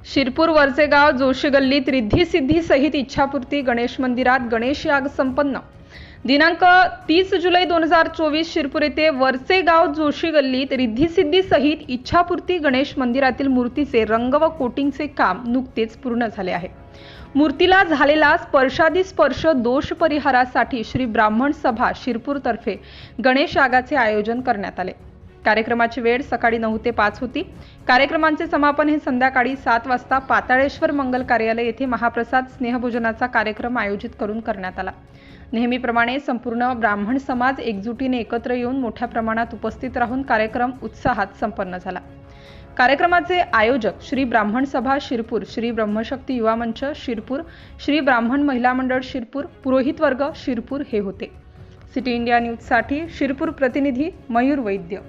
शिरपूर वरचेगाव जोशी गल्लीत रिद्धी सिद्धी सहित इच्छापूर्ती गणेश मंदिरात गणेश याग संपन्न। दिनांक 30 जुलै 2024 शिरपूर येथे वरचेगाव जोशी गल्लीत रिद्धी सिद्धी सहित इच्छापूर्ती गणेश मंदिरातील मूर्तीचे रंग व कोटिंगचे काम नुकतेच पूर्ण झाले आहे। मूर्तीला झालेला स्पर्शादी स्पर्श दोष परिहारासाठी श्री ब्राह्मण सभा शिरपूर तर्फे गणेश यागाचे आयोजन करण्यात आले। कार्यक्रमाची वेळ सकाळी 9 ते 5 होती। कार्यक्रमांचे समापन हे संध्याकाळी 7 वाजता पाताळेश्वर मंगल कार्यालय येथे महाप्रसाद स्नेहभोजनाचा कार्यक्रम आयोजित करून करण्यात आला। नेहमीप्रमाणे संपूर्ण ब्राह्मण समाज एकजुटीने एकत्र येऊन मोठ्या प्रमाणात उपस्थित राहून कार्यक्रम उत्साहात संपन्न झाला। कार्यक्रमाचे आयोजक श्री ब्राह्मण सभा शिरपूर, श्री ब्रह्मशक्ती युवा मंच शिरपूर, श्री ब्राह्मण महिला मंडळ शिरपूर, पुरोहित वर्ग शिरपूर हे होते। सिटी इंडिया न्यूज साठी शिरपूर प्रतिनिधी मयूर वैद्य।